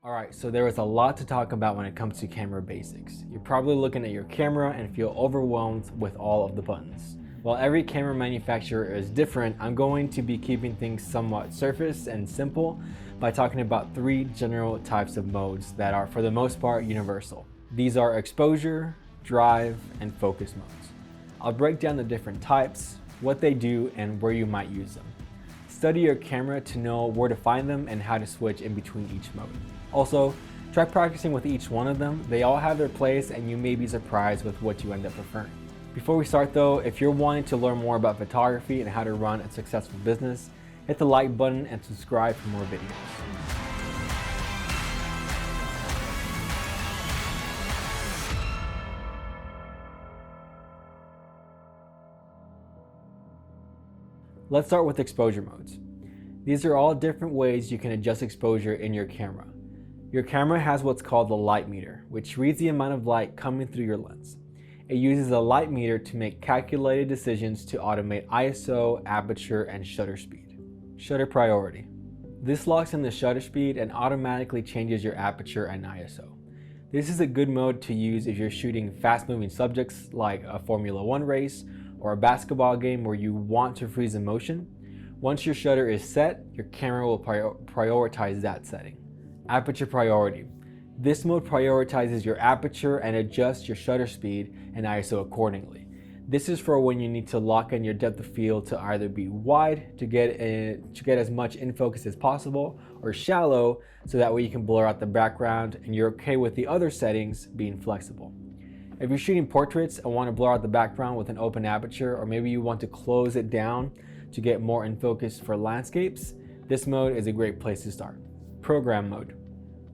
Alright, so there is a lot to talk about when it comes to camera basics. You're probably looking at your camera and feel overwhelmed with all of the buttons. While every camera manufacturer is different, I'm going to be keeping things somewhat surface and simple by talking about three general types of modes that are for the most part universal. These are exposure, drive, and focus modes. I'll break down the different types, what they do, and where you might use them. Study your camera to know where to find them and how to switch in between each mode. Also, try practicing with each one of them. They all have their place and you may be surprised with what you end up preferring. Before we start though, if you're wanting to learn more about photography and how to run a successful business, hit the like button and subscribe for more videos. Let's start with exposure modes. These are all different ways you can adjust exposure in your camera. Your camera has what's called the light meter, which reads the amount of light coming through your lens. It uses a light meter to make calculated decisions to automate ISO, aperture, and shutter speed. Shutter priority. This locks in the shutter speed and automatically changes your aperture and ISO. This is a good mode to use if you're shooting fast-moving subjects like a Formula 1 race or a basketball game where you want to freeze in motion. Once your shutter is set, your camera will prioritize that setting. Aperture priority. This mode prioritizes your aperture and adjusts your shutter speed and ISO accordingly. This is for when you need to lock in your depth of field to either be wide to get as much in focus as possible, or shallow so that way you can blur out the background and you're okay with the other settings being flexible. If you're shooting portraits and want to blur out the background with an open aperture, or maybe you want to close it down to get more in focus for landscapes, this mode is a great place to start. Program mode.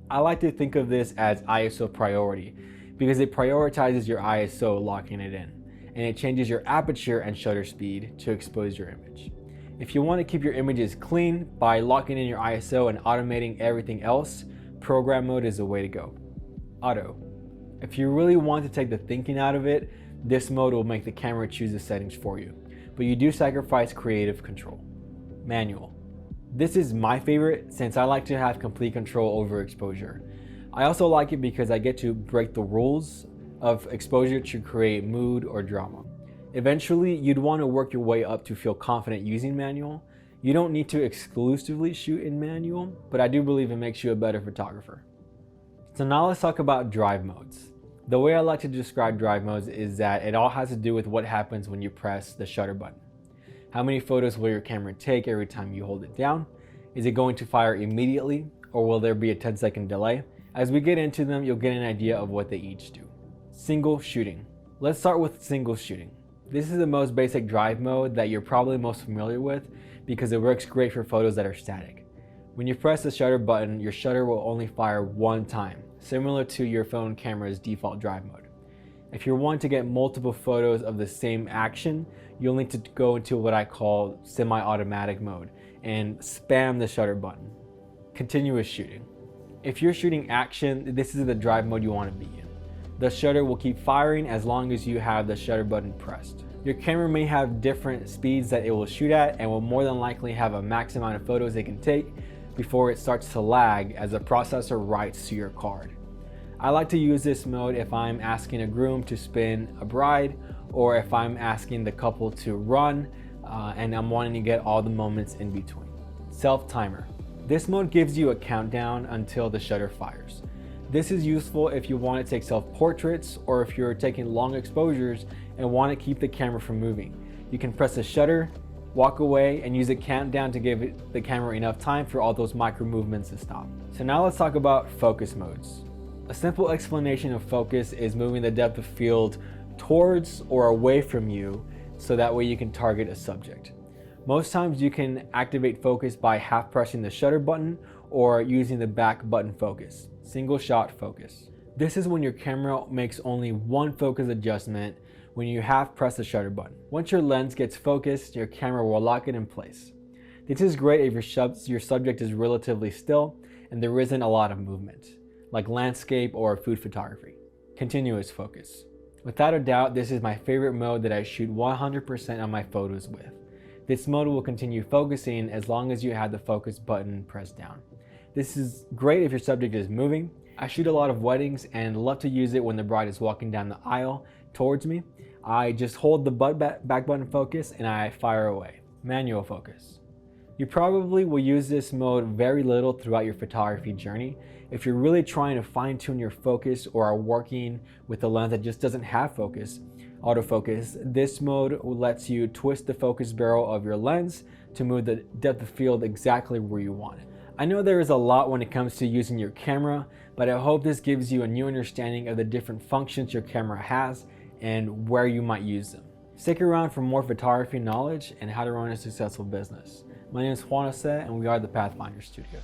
I like to think of this as ISO priority because it prioritizes your ISO, locking it in, and it changes your aperture and shutter speed to expose your image. If you want to keep your images clean by locking in your ISO and automating everything else, program mode is the way to go. Auto. If you really want to take the thinking out of it, this mode will make the camera choose the settings for you, but you do sacrifice creative control. Manual. This is my favorite since I like to have complete control over exposure. I also like it because I get to break the rules of exposure to create mood or drama. Eventually, you'd want to work your way up to feel confident using manual. You don't need to exclusively shoot in manual, but I do believe it makes you a better photographer. So now let's talk about drive modes. The way I like to describe drive modes is that it all has to do with what happens when you press the shutter button. How many photos will your camera take every time you hold it down? Is it going to fire immediately, or will there be a 10-second delay? As we get into them, you'll get an idea of what they each do. Single shooting. Let's start with single shooting. This is the most basic drive mode that you're probably most familiar with because it works great for photos that are static. When you press the shutter button, your shutter will only fire one time, similar to your phone camera's default drive mode. If you're wanting to get multiple photos of the same action, you'll need to go into what I call semi-automatic mode and spam the shutter button. Continuous shooting. If you're shooting action, this is the drive mode you want to be in. The shutter will keep firing as long as you have the shutter button pressed. Your camera may have different speeds that it will shoot at and will more than likely have a max amount of photos it can take before it starts to lag as the processor writes to your card. I like to use this mode if I'm asking a groom to spin a bride, or if I'm asking the couple to run and I'm wanting to get all the moments in between. Self-timer. This mode gives you a countdown until the shutter fires. This is useful if you want to take self-portraits or if you're taking long exposures and want to keep the camera from moving. You can press the shutter, walk away, and use a countdown to give the camera enough time for all those micro movements to stop. So now let's talk about focus modes. A simple explanation of focus is moving the depth of field towards or away from you so that way you can target a subject. Most times you can activate focus by half pressing the shutter button or using the back button focus, single shot focus. This is when your camera makes only one focus adjustment when you half press the shutter button. Once your lens gets focused, your camera will lock it in place. This is great if your subject is relatively still and there isn't a lot of movement, like landscape or food photography. Continuous focus. Without a doubt, this is my favorite mode that I shoot 100% of my photos with. This mode will continue focusing as long as you have the focus button pressed down. This is great if your subject is moving. I shoot a lot of weddings and love to use it when the bride is walking down the aisle towards me. I just hold the back button focus and I fire away. Manual focus. You probably will use this mode very little throughout your photography journey. If you're really trying to fine tune your focus or are working with a lens that just doesn't have focus, autofocus, this mode lets you twist the focus barrel of your lens to move the depth of field exactly where you want it. I know there is a lot when it comes to using your camera, but I hope this gives you a new understanding of the different functions your camera has and where you might use them. Stick around for more photography knowledge and how to run a successful business. My name is Juan Jose, and we are the Pathfinders Studio.